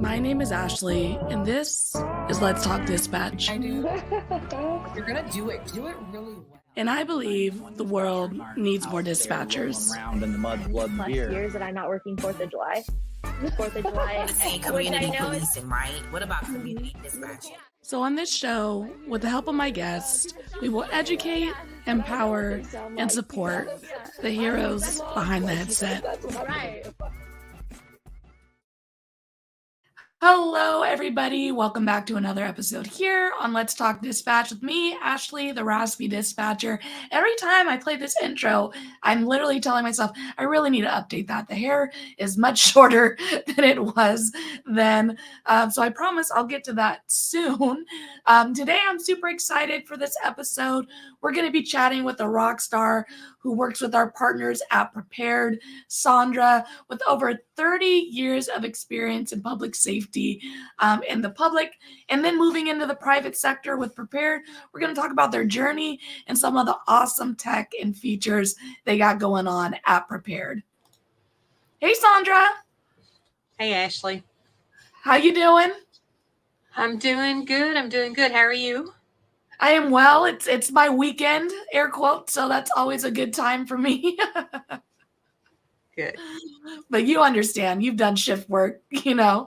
My name is Ashley, and this is Let's Talk Dispatch. I do. You're gonna do it. Do it really well. And I believe the world needs more dispatchers. Around in the mud, blood, and beer. Years that I'm not working 4th of July. 4th of July. Say community policing, right? What about community dispatching? So on this show, with the help of my guests, we will educate, empower, and support the heroes behind the headset. Hello, everybody. Welcome back to another episode here on Let's Talk Dispatch with me, Ashley, the raspy dispatcher. Every time I play this intro, I'm literally telling myself, I really need to update that. The hair is much shorter than it was then. So I promise I'll get to that soon. Today, I'm super excited for this episode. We're going to be chatting with a rock star who works with our partners at Prepared, Sondra, with over 30 years of experience in public safety in the public, and then moving into the private sector with Prepared. We're going to talk about their journey and some of the awesome tech and features they got going on at Prepared. Hey, Sondra. Hey, Ashley. How you doing? I'm doing good. How are you? I am well. It's my weekend, air quotes, so that's always a good time for me. Good. But you understand, you've done shift work, you know.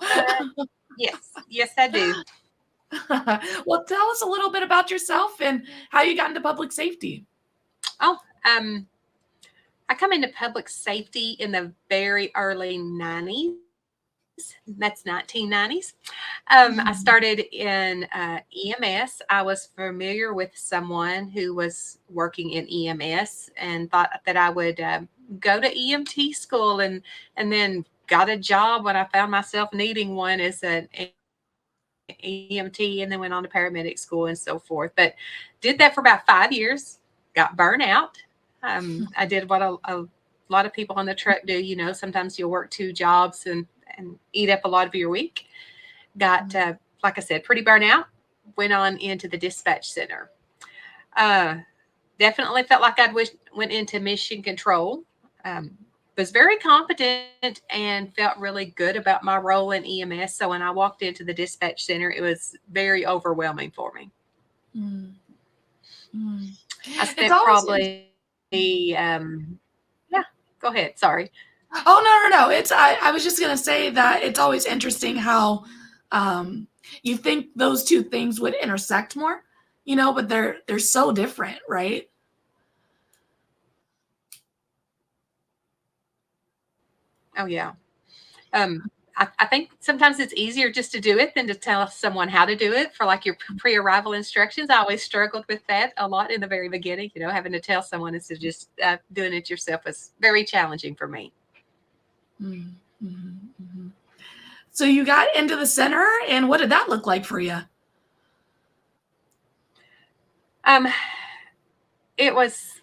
Yes, I do. Well, tell us a little bit about yourself and how you got into public safety. I come into public safety in the very early 90s. That's 1990s. I started in EMS. I was familiar with someone who was working in EMS and thought that I would go to EMT school and then got a job when I found myself needing one as an EMT, and then went on to paramedic school and so forth. But did that for about 5 years, got burnt out. I did what a lot of people on the truck do. You know, sometimes you'll work 2 jobs and eat up a lot of your week. Got, like I said, pretty burnt out. Went on into the dispatch center. Definitely felt like went into mission control. Was very confident and felt really good about my role in EMS. So when I walked into the dispatch center, it was very overwhelming for me. I spent probably, go ahead. Sorry. Oh, no. I was just going to say that it's always interesting how you think those two things would intersect more, you know, but they're so different, right? Oh, yeah. I think sometimes it's easier just to do it than to tell someone how to do it for like your pre-arrival instructions. I always struggled with that a lot in the very beginning, you know, having to tell someone instead of just doing it yourself was very challenging for me. So you got into the center, and what did that look like for you? It was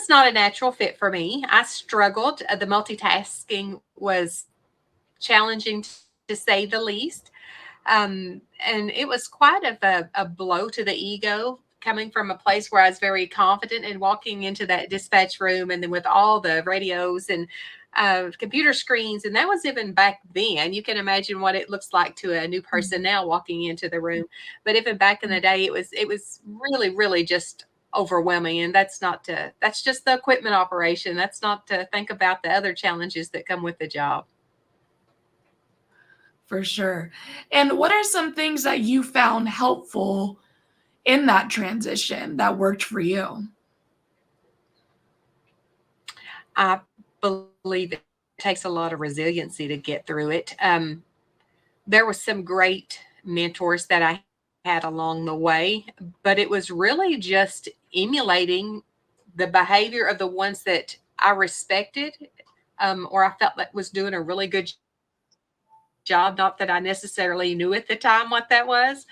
not a natural fit for me. I struggled. The multitasking was challenging to say the least. And it was quite a blow to the ego coming from a place where I was very confident and walking into that dispatch room, and then with all the radios and computer screens. And that was even back then. You can imagine what it looks like to a new person now walking into the room. But even back in the day, it was really, really just overwhelming. And that's just the equipment operation. That's not to think about the other challenges that come with the job. For sure. And what are some things that you found helpful in that transition that worked for you? I believe it takes a lot of resiliency to get through it. There were some great mentors that I had along the way, but it was really just emulating the behavior of the ones that I respected, or I felt that was doing a really good job. Not that I necessarily knew at the time what that was,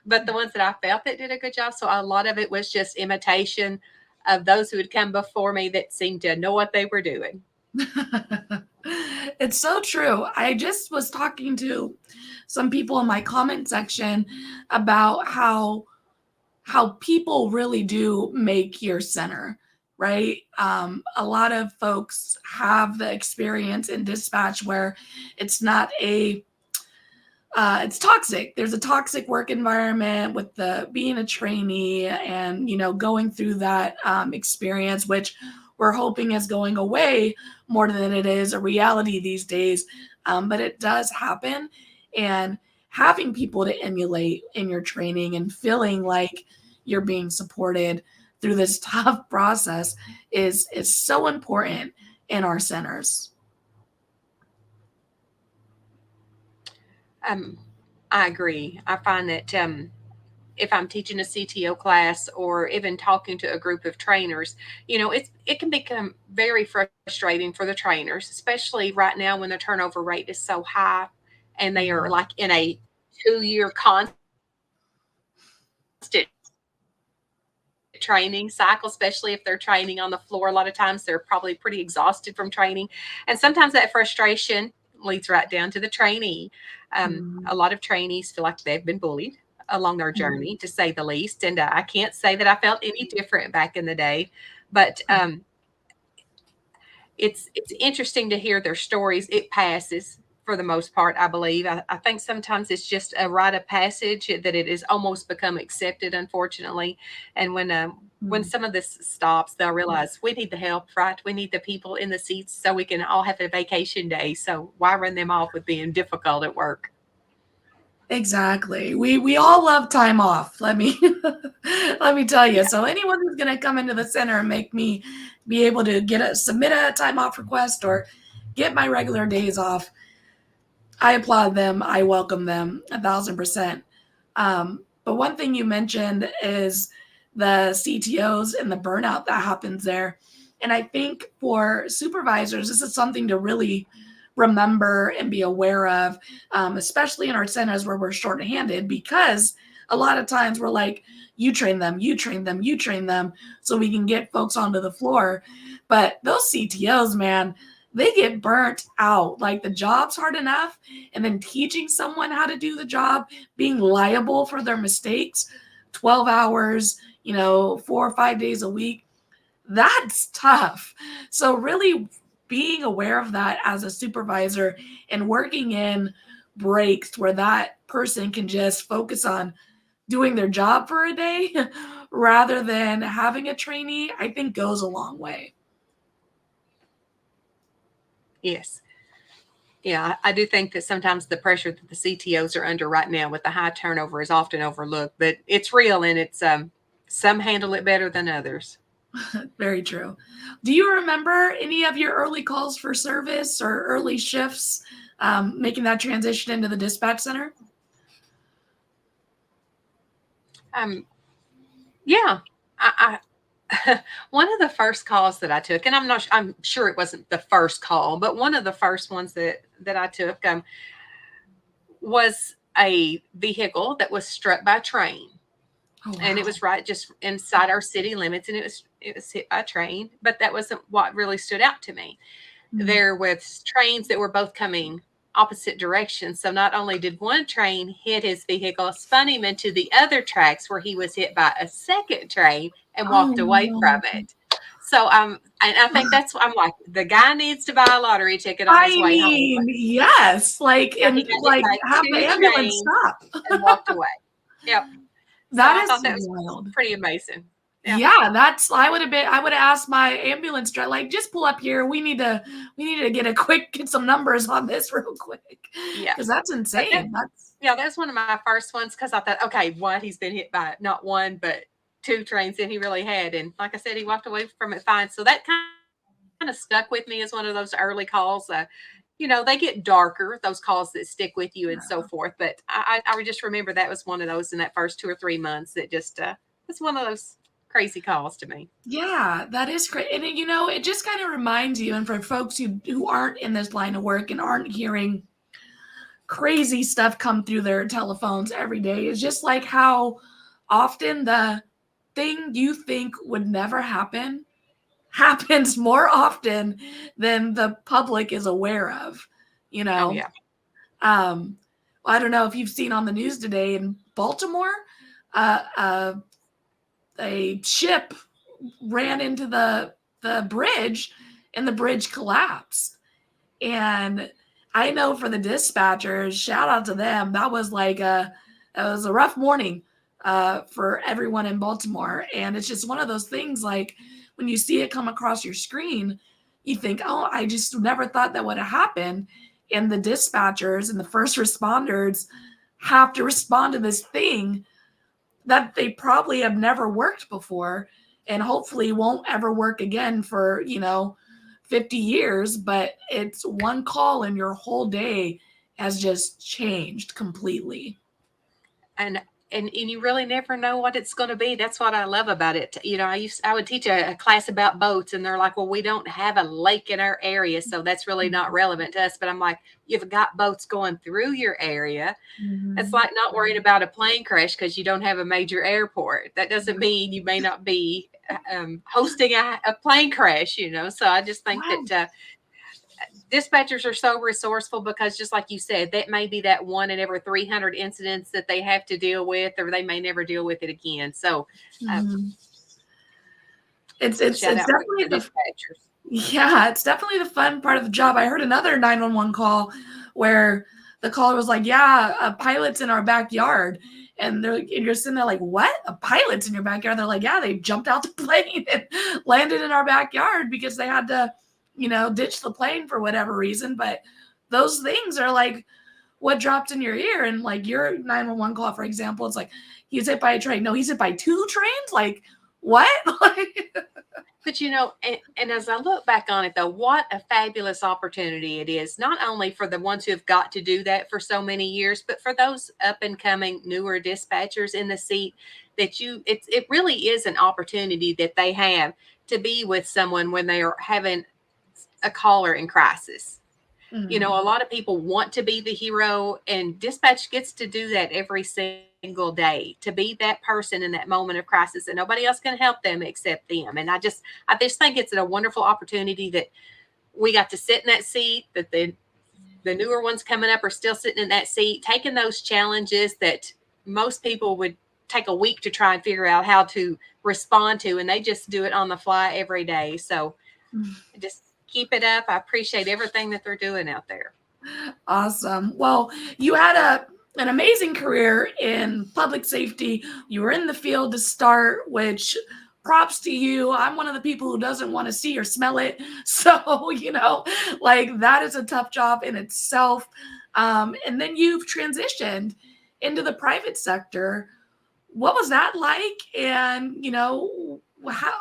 but the ones that I felt that did a good job. So a lot of it was just imitation of those who had come before me that seemed to know what they were doing. It's so true. I just was talking to some people in my comment section about how people really do make your center, right? A lot of folks have the experience in dispatch where it's not a it's toxic. There's a toxic work environment with the being a trainee and, going through that experience, which we're hoping is going away more than it is a reality these days. But it does happen. And having people to emulate in your training and feeling like you're being supported through this tough process is so important in our centers. I agree. I find that if I'm teaching a CTO class or even talking to a group of trainers, it can become very frustrating for the trainers, especially right now when the turnover rate is so high and they are like in a 2-year constant training cycle, especially if they're training on the floor. A lot of times they're probably pretty exhausted from training. And sometimes that frustration leads right down to the trainee. A lot of trainees feel like they've been bullied along their journey, to say the least. And I can't say that I felt any different back in the day, but it's interesting to hear their stories. It passes for the most part, I believe. I think sometimes it's just a rite of passage that it is almost become accepted, unfortunately. And when some of this stops, they'll realize we need the help, right? We need the people in the seats so we can all have a vacation day. So why run them off with being difficult at work? Exactly. We all love time off. Let me tell you. So anyone who's going to come into the center and make me be able to submit a time off request or get my regular days off, I applaud them. I welcome them 1,000%. But one thing you mentioned is the CTOs and the burnout that happens there. And I think for supervisors, this is something to really remember and be aware of, especially in our centers where we're shorthanded, because a lot of times we're like, you train them, you train them, you train them, so we can get folks onto the floor. But those CTOs, man, they get burnt out. Like the job's hard enough, and then teaching someone how to do the job, being liable for their mistakes, 12 hours, 4 or 5 days a week, that's tough. So really being aware of that as a supervisor and working in breaks where that person can just focus on doing their job for a day rather than having a trainee, I think goes a long way. Yes. Yeah, I do think that sometimes the pressure that the CTOs are under right now with the high turnover is often overlooked, but it's real, and it's some handle it better than others. Very true. Do you remember any of your early calls for service or early shifts making that transition into the dispatch center? Yeah, I one of the first calls that I took, and I'm sure it wasn't the first call, but one of the first ones that I took was a vehicle that was struck by a train. Oh, wow. And it was right just inside our city limits, and it was hit by a train. But that wasn't what really stood out to me. Mm-hmm. There was trains that were both coming opposite directions. So not only did one train hit his vehicle, spun him into the other tracks where he was hit by a second train and walked away from it. So and I think that's what I'm like, the guy needs to buy a lottery ticket on his way home. Yes, like have the ambulance stop and walked away. Yep. I thought that wild. Was pretty amazing. Yeah, I would have asked my ambulance driver, like, just pull up here. We need to get some numbers on this real quick. Yeah. Because that's insane. That's one of my first ones, because I thought, okay, he's been hit by not one, but 2 trains that he really had. And like I said, he walked away from it fine. So that kind of stuck with me as one of those early calls. They get darker, those calls that stick with you and so forth. But I just remember that was one of those in that first 2 or 3 months that just, it's one of those crazy calls to me. Yeah, that is great. And it just kind of reminds you, and for folks who aren't in this line of work and aren't hearing crazy stuff come through their telephones every day, is just like how often the thing you think would never happen happens more often than the public is aware of. Oh, yeah. I don't know if you've seen on the news today in Baltimore, a ship ran into the bridge and the bridge collapsed. And I know for the dispatchers, shout out to them. That was a rough morning for everyone in Baltimore. And it's just one of those things, like when you see it come across your screen, you think, oh, I just never thought that would have happened. And the dispatchers and the first responders have to respond to this thing that they probably have never worked before and hopefully won't ever work again for, 50 years. But it's one call and your whole day has just changed completely. And you really never know what it's going to be. That's what I love about it. I would teach a class about boats, and they're like, well, we don't have a lake in our area, so that's really not relevant to us. But I'm like, you've got boats going through your area. It's like not worrying about a plane crash because you don't have a major airport. That doesn't mean you may not be hosting a plane crash, So I just think that dispatchers are so resourceful because, just like you said, that may be that 1 in every 300 incidents that they have to deal with, or they may never deal with it again. So it's definitely the dispatchers. It's definitely the fun part of the job. I heard another 911 call where the caller was like, yeah, a pilot's in our backyard. And you're sitting there like, what? A pilot's in your backyard? They're like, yeah, they jumped out the plane and landed in our backyard because they had to, ditch the plane for whatever reason. But those things are like what dropped in your ear. And like your 911 call, for example, it's like, he's hit by a train. No, he's hit by 2 trains? Like, what? But and as I look back on it, though, what a fabulous opportunity it is, not only for the ones who have got to do that for so many years, but for those up and coming newer dispatchers in the seat, that it really is an opportunity that they have to be with someone when they are having a caller in crisis. A lot of people want to be the hero, and dispatch gets to do that every single day, to be that person in that moment of crisis, and nobody else can help them except them. And I just think it's a wonderful opportunity that we got to sit in that seat, that the newer ones coming up are still sitting in that seat, taking those challenges that most people would take a week to try and figure out how to respond to, and they just do it on the fly every day. So just keep it up. I appreciate everything that they're doing out there. Awesome. Well, you had an amazing career in public safety. You were in the field to start, which props to you. I'm one of the people who doesn't want to see or smell it. So, like that is a tough job in itself. And then you've transitioned into the private sector. What was that like? And, how,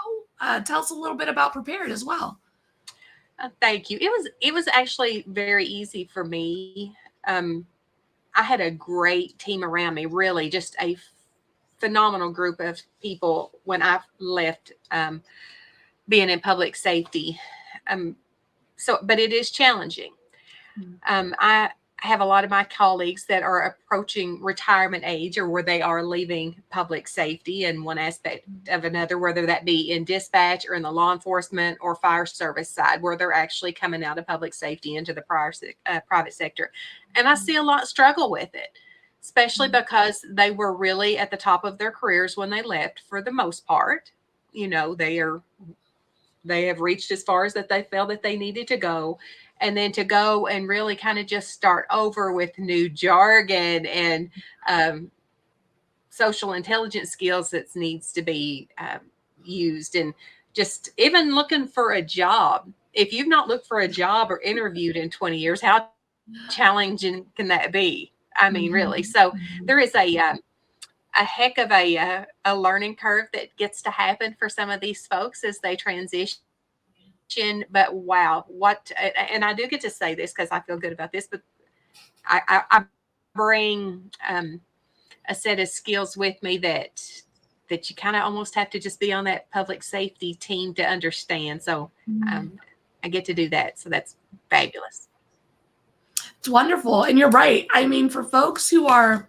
tell us a little bit about Prepared as well. Thank you. It was actually very easy for me. I had a great team around me, really just a phenomenal group of people when I left being in public safety. But it is challenging. I have a lot of my colleagues that are approaching retirement age, or where they are leaving public safety in one aspect of another, whether that be in dispatch or in the law enforcement or fire service side, where they're actually coming out of public safety into the private sector. And I see a lot struggle with it, especially because they were really at the top of their careers when they left. For the most part, they have reached as far as that they felt that they needed to go. And then to go and really kind of just start over with new jargon and social intelligence skills that needs to be used. And just even looking for a job. If you've not looked for a job or interviewed in 20 years, how challenging can that be? I mean, really. So there is a heck of a learning curve that gets to happen for some of these folks as they transition. But wow, and I do get to say this because I feel good about this, but I bring a set of skills with me that you kind of almost have to just be on that public safety team to understand. So I get to do that. So that's fabulous. It's wonderful. And you're right. I mean, for folks who are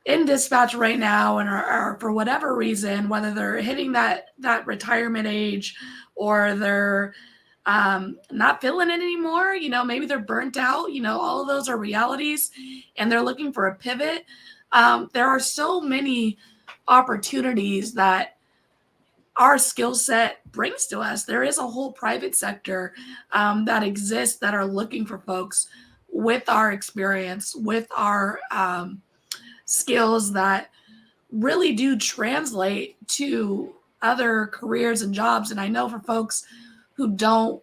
in dispatch right now and are for whatever reason, whether they're hitting that retirement age or they're not feeling it anymore, maybe they're burnt out, all of those are realities and they're looking for a pivot. There are so many opportunities that our skill set brings to us. There is a whole private sector that exists that are looking for folks with our experience, with our skills that really do translate to other careers and jobs. And I know for folks who don't,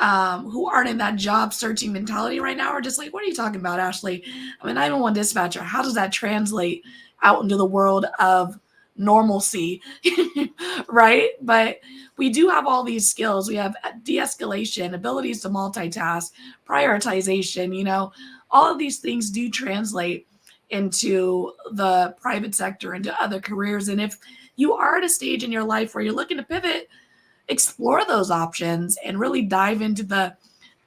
who aren't in that job searching mentality right now, are just like, what are you talking about, Ashley? I'm a 911 dispatcher. How does that translate out into the world of normalcy? Right? But we do have all these skills. We have de-escalation, abilities to multitask, prioritization, all of these things do translate into the private sector, into other careers. And if you are at a stage in your life where you're looking to pivot, explore those options and really dive into the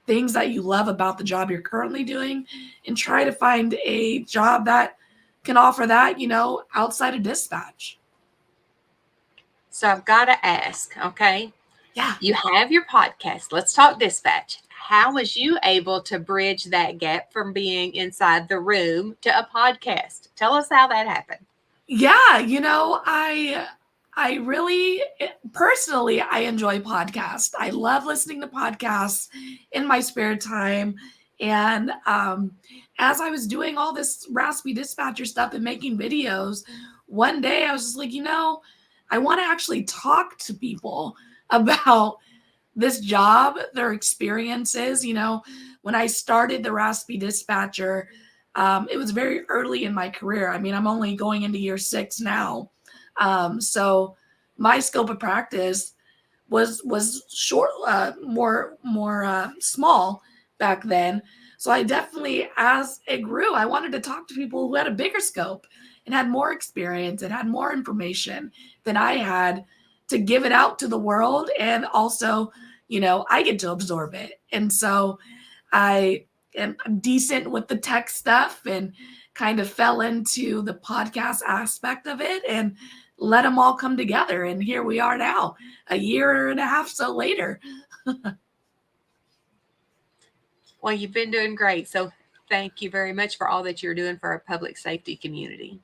things that you love about the job you're currently doing, and try to find a job that can offer that, outside of dispatch. So I've got to ask, okay? Yeah. You have your podcast. Let's talk dispatch. How was you able to bridge that gap from being inside the room to a podcast? Tell us how that happened. Yeah, I really personally, I enjoy podcasts. I love listening to podcasts in my spare time. And as I was doing all this raspy dispatcher stuff and making videos, one day I was just like, I want to actually talk to people about this job, their experiences. When I started the raspy dispatcher, it was very early in my career. I mean, I'm only going into year 6 now. So my scope of practice was short, more small back then. So I definitely, as it grew, I wanted to talk to people who had a bigger scope and had more experience and had more information than I had to give it out to the world. And also, I get to absorb it. And so I am decent with the tech stuff and kind of fell into the podcast aspect of it and let them all come together. And here we are now, a year and a half so later. Well, you've been doing great. So thank you very much for all that you're doing for our public safety community.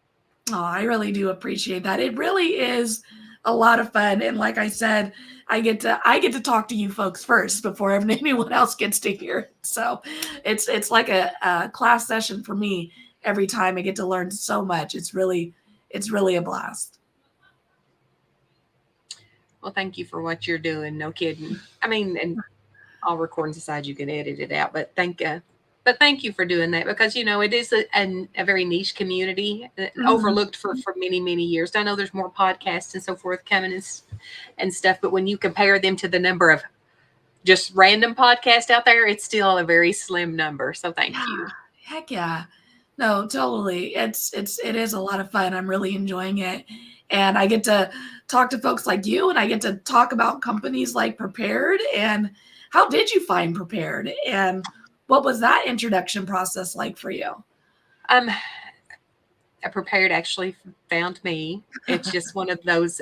Oh, I really do appreciate that. It really is a lot of fun. And like I said, I get to talk to you folks first before anyone else gets to hear it. So it's like a class session for me every time. I get to learn so much. It's really a blast. Well, thank you for what you're doing. No kidding. I mean, and all recordings aside, you can edit it out, but thank you for doing that, because it is a very niche community, overlooked for many, many years. I know there's more podcasts and so forth coming and stuff, but when you compare them to the number of just random podcasts out there, it's still a very slim number. So thank you. Heck yeah. No, totally. It is a lot of fun. I'm really enjoying it. And I get to talk to folks like you, and I get to talk about companies like Prepared. And how did you find Prepared? And what was that introduction process like for you? Prepared actually found me. It's just one of those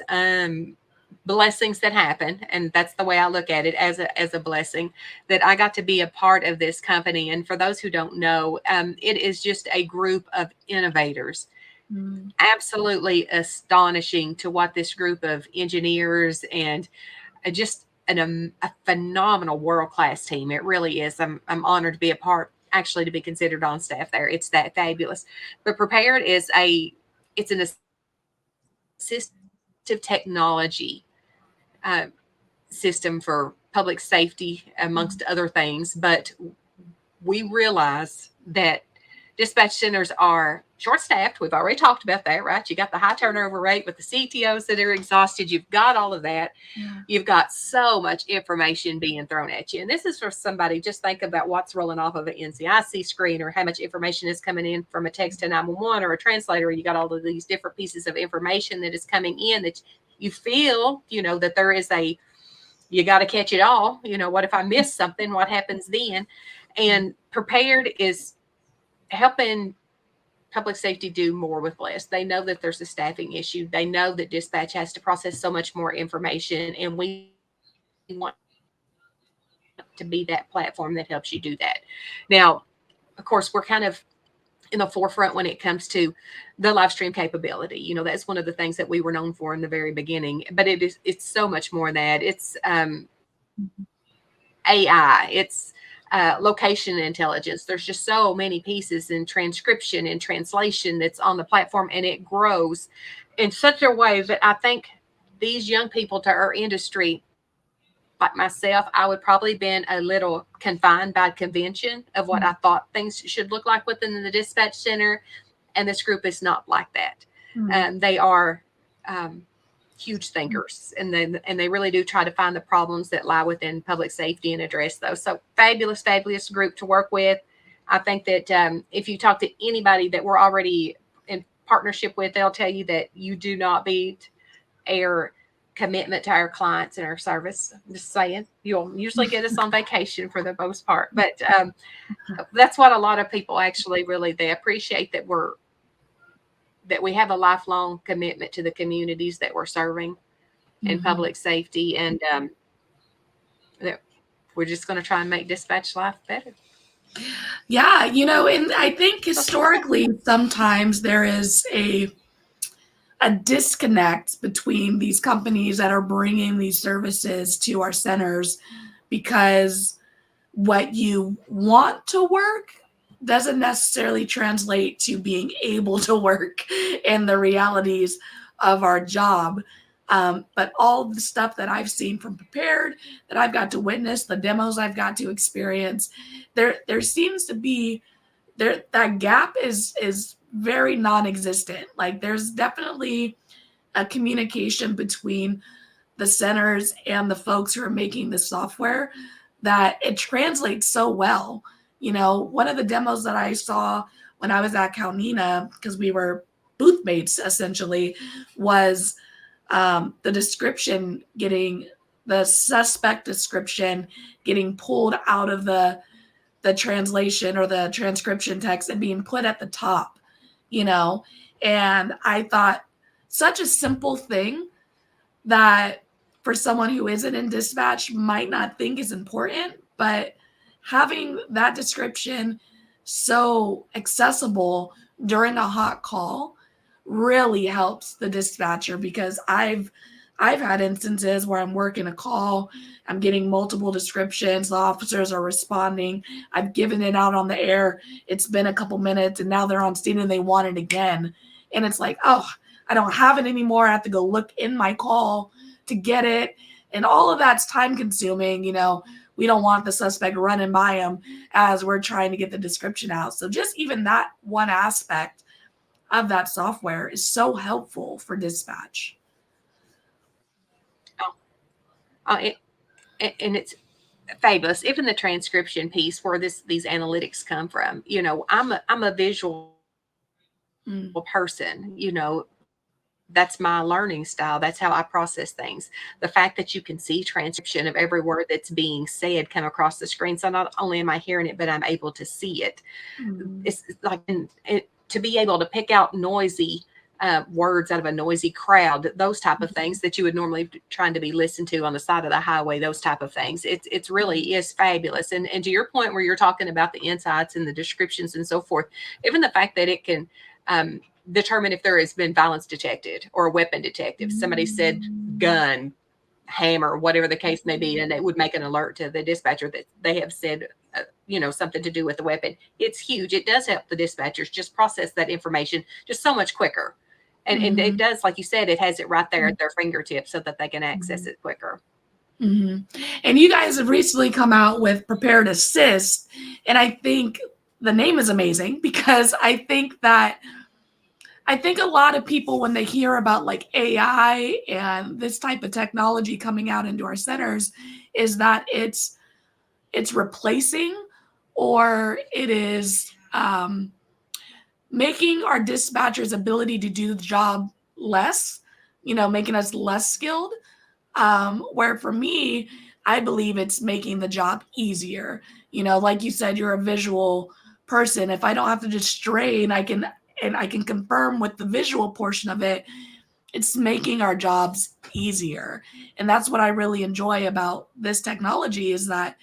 blessings that happen, and that's the way I look at it, as a blessing, that I got to be a part of this company. And for those who don't know, it is just a group of innovators. Absolutely astonishing to what this group of engineers and just a phenomenal world-class team. It really is. I'm honored to be a part, actually, to be considered on staff there. It's that fabulous. But Prepared is it's an assistive technology system for public safety, amongst other things. But we realize that dispatch centers are short-staffed. We've already talked about that, right? You got the high turnover rate with the CTOs that are exhausted. You've got all of that. Yeah. You've got so much information being thrown at you. And this is for somebody, just think about what's rolling off of an NCIC screen, or how much information is coming in from a text to 911 or a translator. You got all of these different pieces of information that is coming in that you feel, that there is you got to catch it all. What if I miss something? What happens then? And Prepared is helping public safety do more with less. They know that there's a staffing issue. They know that dispatch has to process so much more information, and we want to be that platform that helps you do that. Now, of course, we're kind of in the forefront when it comes to the live stream capability. That's one of the things that we were known for in the very beginning, but it's so much more than that. It's AI, it's location intelligence. There's just so many pieces in transcription and translation that's on the platform, and it grows in such a way that I think these young people to our industry, like myself, I would probably been a little confined by convention of what I thought things should look like within the dispatch center. And this group is not like that. They are huge thinkers, and they really do try to find the problems that lie within public safety and address those. So fabulous group to work with. I think that if you talk to anybody that we're already in partnership with, they'll tell you that you do not beat our commitment to our clients and our service. I'm just saying, you'll usually get us on vacation for the most part, but that's what a lot of people actually really, they appreciate that we have a lifelong commitment to the communities that we're serving in public safety, and that we're just going to try and make dispatch life better. Yeah, and I think historically sometimes there is a disconnect between these companies that are bringing these services to our centers, because what you want to work doesn't necessarily translate to being able to work in the realities of our job. But all the stuff that I've seen from Prepared, that I've got to witness, the demos I've got to experience, there seems to be that gap is very non-existent. Like, there's definitely a communication between the centers and the folks who are making the software that it translates so well. One of the demos that I saw when I was at Calnina, because we were booth mates essentially, was the suspect description getting pulled out of the translation or the transcription text and being put at the top, and I thought, such a simple thing that for someone who isn't in dispatch might not think is important, but having that description so accessible during a hot call really helps the dispatcher, because I've had instances where I'm working a call, I'm getting multiple descriptions, the officers are responding, I've given it out on the air, it's been a couple minutes, and now they're on scene and they want it again. And it's like, oh, I don't have it anymore. I have to go look in my call to get it. And all of that's time consuming. We don't want the suspect running by them as we're trying to get the description out. So just even that one aspect of that software is so helpful for dispatch. And it's fabulous. Even the transcription piece where these analytics come from, I'm a visual person, that's my learning style. That's how I process things. The fact that you can see transcription of every word that's being said come across the screen. So not only am I hearing it, but I'm able to see it. It's like to be able to pick out noisy words out of a noisy crowd, those type of things that you would normally be trying to be listened to on the side of the highway, those type of things. It's really is fabulous. And to your point where you're talking about the insights and the descriptions and so forth, even the fact that it can determine if there has been violence detected or a weapon detected. Somebody said gun, hammer, whatever the case may be, and it would make an alert to the dispatcher that they have said, something to do with the weapon. It's huge. It does help the dispatchers just process that information just so much quicker. And it does, like you said, it has it right there at their fingertips so that they can access it quicker. And you guys have recently come out with Prepared Assist. And I think the name is amazing, because I think a lot of people, when they hear about like AI and this type of technology coming out into our centers, is that it's replacing, or it is making our dispatchers' ability to do the job less, making us less skilled. Where for me, I believe it's making the job easier. Like you said, you're a visual person. If I don't have to just strain, I can confirm with the visual portion of it, it's making our jobs easier. And that's what I really enjoy about this technology, is that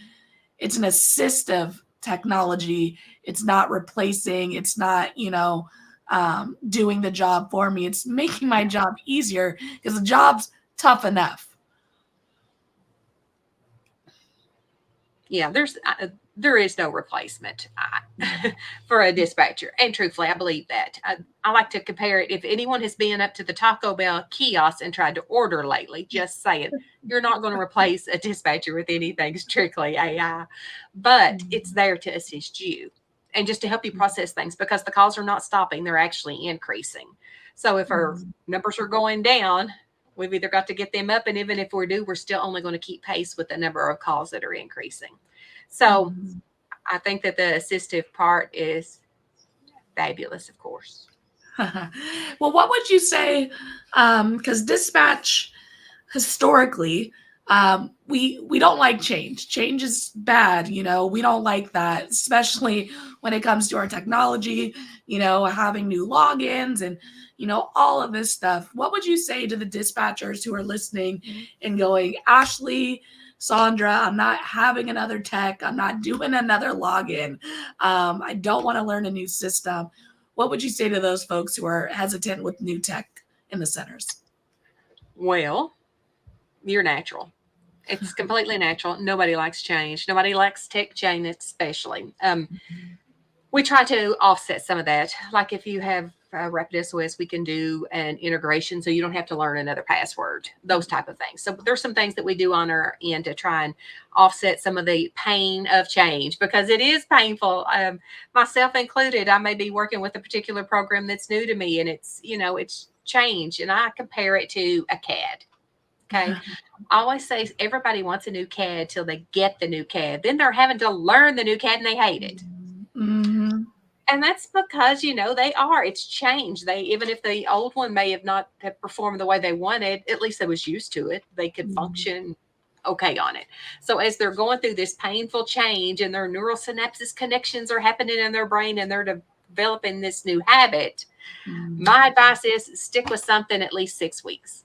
it's an assistive technology. It's not replacing. It's not, doing the job for me. It's making my job easier, because the job's tough enough. Yeah, there is no replacement for a dispatcher. And truthfully, I believe that. I like to compare it. If anyone has been up to the Taco Bell kiosk and tried to order lately, just saying, you're not going to replace a dispatcher with anything strictly AI, but it's there to assist you and just to help you process things, because the calls are not stopping, they're actually increasing. So if our numbers are going down, we've either got to get them up, and even if we do, we're still only going to keep pace with the number of calls that are increasing. So I think that the assistive part is fabulous, of course. Well, what would you say? Because dispatch historically, we don't like change. Change is bad. We don't like that, especially when it comes to our technology. Having new logins and all of this stuff. What would you say to the dispatchers who are listening and going, Ashley, Sondra, I'm not having another tech. I'm not doing another login. I don't want to learn a new system. What would you say to those folks who are hesitant with new tech in the centers? Well, you're natural. It's completely natural. Nobody likes change. Nobody likes tech change, especially. We try to offset some of that. Like if you have Rapid SOS, we can do an integration so you don't have to learn another password, those type of things. So there's some things that we do on our end to try and offset some of the pain of change, because it is painful. Myself included, I may be working with a particular program that's new to me, and it's change, and I compare it to a CAD. Okay. I always say everybody wants a new CAD till they get the new CAD. Then they're having to learn the new CAD and they hate it. And that's because, it's changed. Even if the old one may have performed the way they wanted, at least they was used to it. They could function okay on it. So as they're going through this painful change and their neural synapses connections are happening in their brain and they're developing this new habit, my advice is stick with something at least 6 weeks.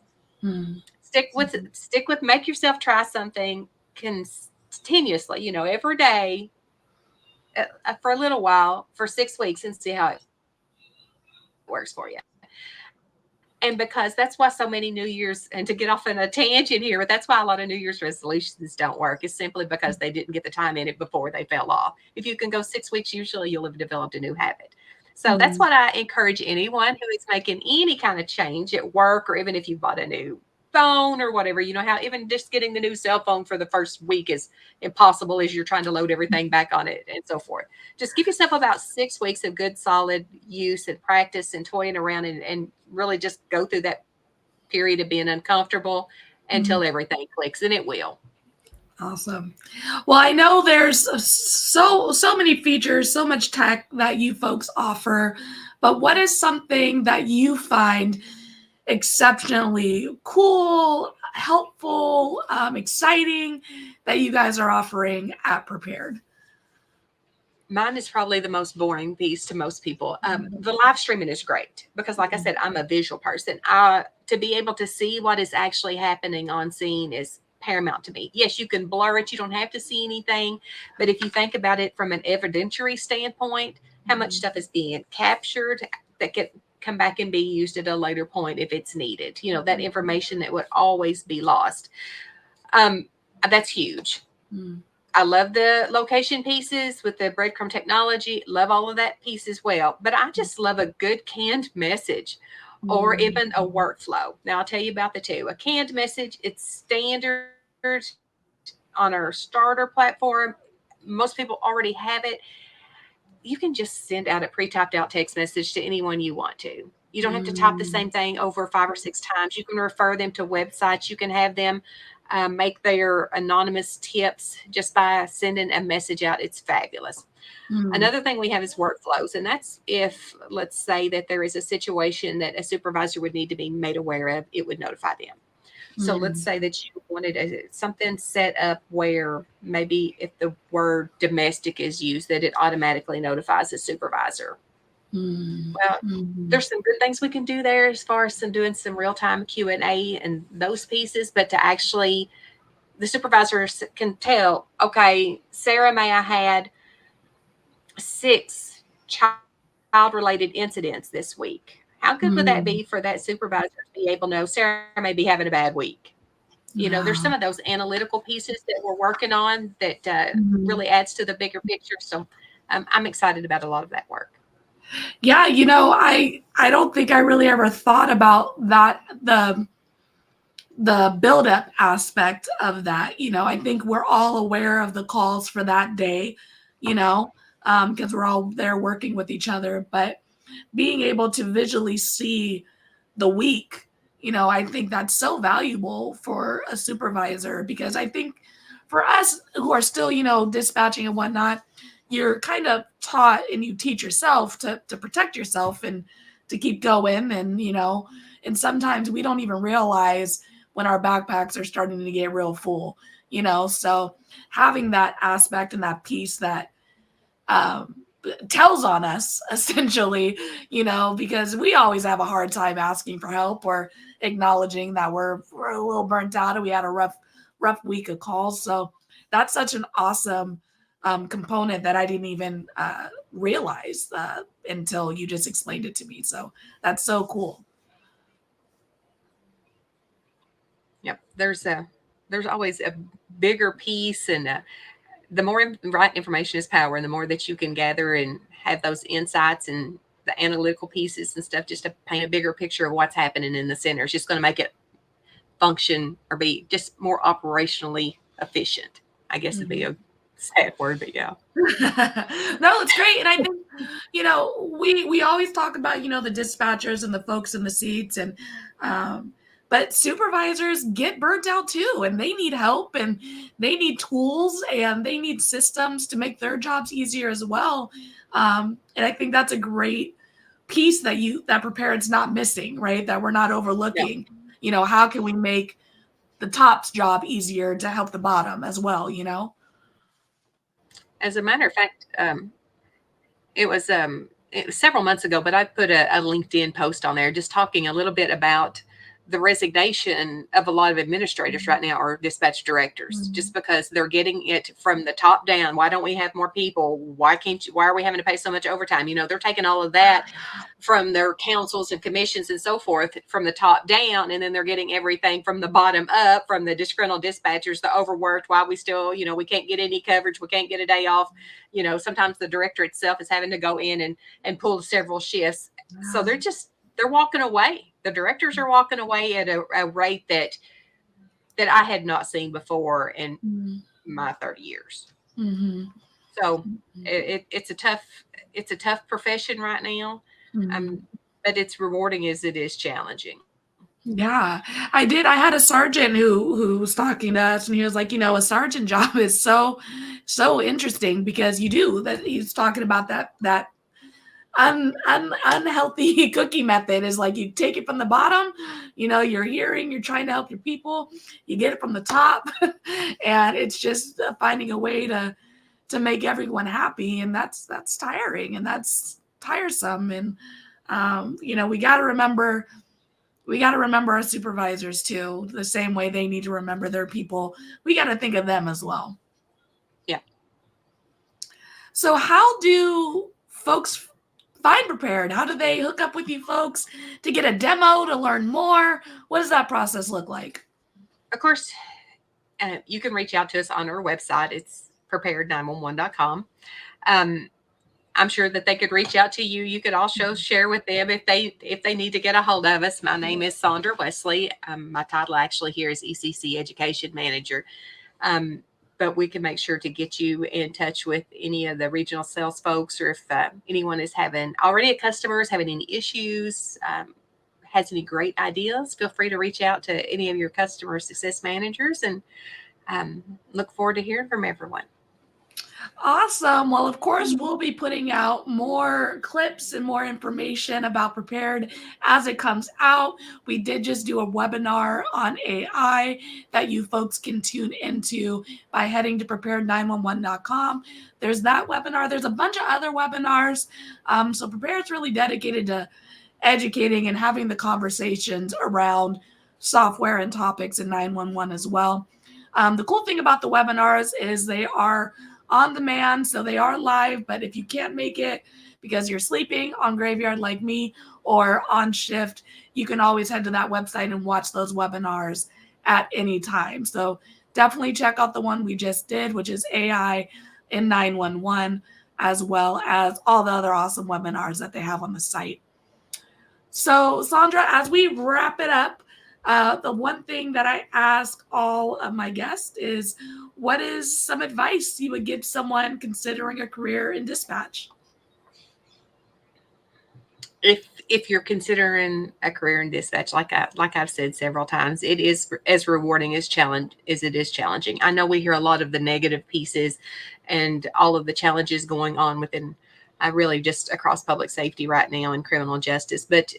Stick with, make yourself try something continuously, every day for a little while for 6 weeks and see how it works for you. And because that's why so many New Year's, and to get off on a tangent here, but that's why a lot of New Year's resolutions don't work, is simply because they didn't get the time in it before they fell off. If you can go 6 weeks, usually you'll have developed a new habit. So that's what I encourage anyone who is making any kind of change at work, or even if you bought a new phone or whatever, how even just getting the new cell phone for the first week is impossible as you're trying to load everything back on it and so forth. Just give yourself about 6 weeks of good solid use and practice and toying around, and really just go through that period of being uncomfortable until everything clicks, and it will. Awesome. Well, I know there's so many features, so much tech that you folks offer, but what is something that you find exceptionally cool, helpful, exciting that you guys are offering at Prepared? Mine is probably the most boring piece to most people. The live streaming is great because, like I said, I'm a visual person. To be able to see what is actually happening on scene is paramount to me. Yes, you can blur it. You don't have to see anything. But if you think about it from an evidentiary standpoint, how much stuff is being captured that can come back and be used at a later point if it's needed. That information that would always be lost. That's huge. I love the location pieces with the breadcrumb technology. Love all of that piece as well. But I just love a good canned message or even a workflow. Now, I'll tell you about the two. A canned message, it's standard on our starter platform. Most people already have it. You can just send out a pre-typed out text message to anyone you want to. You don't have to type the same thing over 5 or 6 times. You can refer them to websites. You can have them make their anonymous tips just by sending a message out. It's fabulous. Another thing we have is workflows, and that's if, let's say that there is a situation that a supervisor would need to be made aware of, it would notify them. So let's say that you wanted something set up where maybe if the word domestic is used, that it automatically notifies the supervisor. Well, there's some good things we can do there as far as doing some real-time Q&A and those pieces, but to actually, the supervisors can tell, okay, Sarah may have had 6 child-related incidents this week. How good would that be for that supervisor to be able to know Sarah may be having a bad week? There's Yeah. some of those analytical pieces that we're working on that Mhm. really adds to the bigger picture. So I'm excited about a lot of that work. Yeah, I don't think I really ever thought about that, the buildup aspect of that. I think we're all aware of the calls for that day, because we're all there working with each other. But being able to visually see the week, I think that's so valuable for a supervisor, because I think for us who are still, dispatching and whatnot, you're kind of taught and you teach yourself to protect yourself and to keep going. And sometimes we don't even realize when our backpacks are starting to get real full, so having that aspect and that piece that um, tells on us essentially, because we always have a hard time asking for help or acknowledging that we're a little burnt out and we had a rough week of calls. So that's such an awesome component that I didn't even realize until you just explained it to me. So that's so cool. Yep. There's always a bigger piece, and the more right information is power, and the more that you can gather and have those insights and the analytical pieces and stuff, just to paint a bigger picture of what's happening in the center, it's just going to make it function or be just more operationally efficient. I guess it'd be a sad word, but yeah. No, it's great. And I think, we always talk about, the dispatchers and the folks in the seats um but supervisors get burnt out too, and they need help, and they need tools, and they need systems to make their jobs easier as well. And I think that's a great piece that prepared's not missing, right? That we're not Yeah. overlooking. How can we make the top's job easier to help the bottom as well? As a matter of fact, it was several months ago, but I put a LinkedIn post on there just talking a little bit about the resignation of a lot of administrators right now, or dispatch directors, just because they're getting it from the top down. Why don't we have more people? Why are we having to pay so much overtime? They're taking all of that from their councils and commissions and so forth from the top down, and then they're getting everything from the bottom up, from the disgruntled dispatchers, the overworked, why we still, we can't get any coverage, we can't get a day off. Sometimes the director itself is having to go in and pull several shifts. So they're walking away. The directors are walking away at a rate that I had not seen before in my 30 years. Mm-hmm. So it's a tough profession right now. But it's rewarding as it is challenging. Yeah, I did. I had a sergeant who was talking to us, and he was like, a sergeant job is so interesting, because you do that. He's talking about that unhealthy cookie method, is like you take it from the bottom, you're trying to help your people, you get it from the top, and it's just finding a way to make everyone happy, and that's tiring, and that's tiresome, and we got to remember our supervisors too, the same way they need to remember their people. We got to think of them as well. Yeah. So how do folks find Prepared? How do they hook up with you folks to get a demo, to learn more? What does that process look like? Of course, you can reach out to us on our website. It's prepared911.com. I'm sure that they could reach out to you. You could also share with them if they need to get a hold of us. My name is Sondra Wesley. My title actually here is ECC Education Manager. But we can make sure to get you in touch with any of the regional sales folks, or if anyone is already a customer is having any issues, has any great ideas, feel free to reach out to any of your customer success managers, and look forward to hearing from everyone. Awesome. Well, of course, we'll be putting out more clips and more information about Prepared as it comes out. We did just do a webinar on AI that you folks can tune into by heading to prepared911.com. There's that webinar. There's a bunch of other webinars. So Prepared's really dedicated to educating and having the conversations around software and topics in 911 as well. The cool thing about the webinars is they are on demand, so they are live, but if you can't make it because you're sleeping on graveyard like me or on shift, you can always head to that website and watch those webinars at any time. So definitely check out the one we just did, which is AI in 911, as well as all the other awesome webinars that they have on the site. So, Sondra, as we wrap it up, the one thing that I ask all of my guests is, what is some advice you would give someone considering a career in dispatch? If you're considering a career in dispatch, like I've said several times, it is as rewarding as it is challenging. I know we hear a lot of the negative pieces and all of the challenges going on within really just across public safety right now and criminal justice, but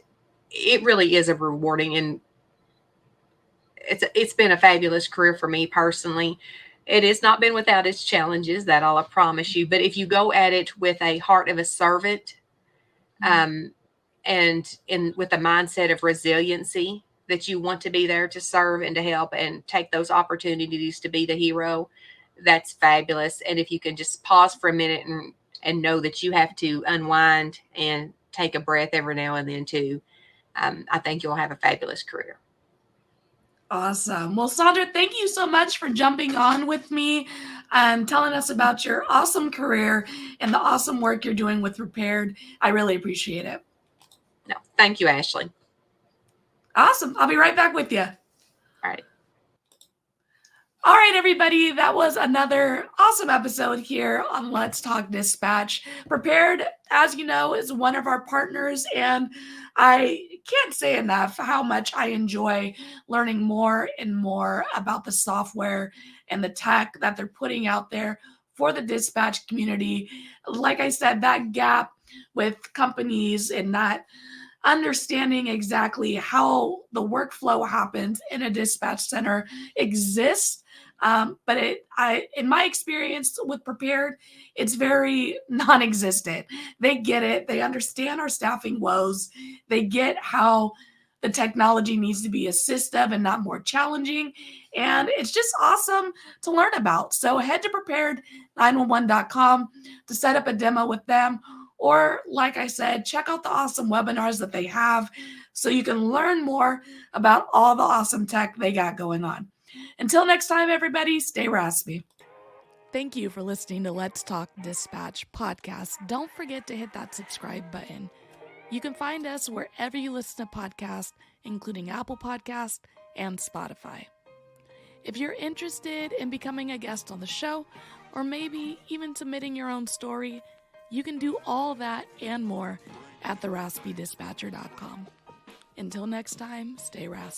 it really is a rewarding, and it's been a fabulous career for me personally. It has not been without its challenges, that I'll promise you, but if you go at it with a heart of a servant, and with a mindset of resiliency, that you want to be there to serve and to help and take those opportunities to be the hero, that's fabulous. And if you can just pause for a minute and know that you have to unwind and take a breath every now and then too, I think you'll have a fabulous career. Awesome. Well, Sondra, thank you so much for jumping on with me and telling us about your awesome career and the awesome work you're doing with Prepared. I really appreciate it. No, thank you, Ashley. Awesome. I'll be right back with you. All right. All right, everybody. That was another awesome episode here on Let's Talk Dispatch. Prepared, as you know, is one of our partners, and I can't say enough how much I enjoy learning more and more about the software and the tech that they're putting out there for the dispatch community. Like I said, that gap with companies and not understanding exactly how the workflow happens in a dispatch center exists. But in my experience with Prepared, it's very non-existent. They get it. They understand our staffing woes. They get how the technology needs to be assistive and not more challenging. And it's just awesome to learn about. So head to prepared911.com to set up a demo with them. Or, like I said, check out the awesome webinars that they have so you can learn more about all the awesome tech they got going on. Until next time, everybody, stay raspy. Thank you for listening to Let's Talk Dispatch podcast. Don't forget to hit that subscribe button. You can find us wherever you listen to podcasts, including Apple Podcasts and Spotify. If you're interested in becoming a guest on the show, or maybe even submitting your own story, you can do all that and more at theraspydispatcher.com. Until next time, stay raspy.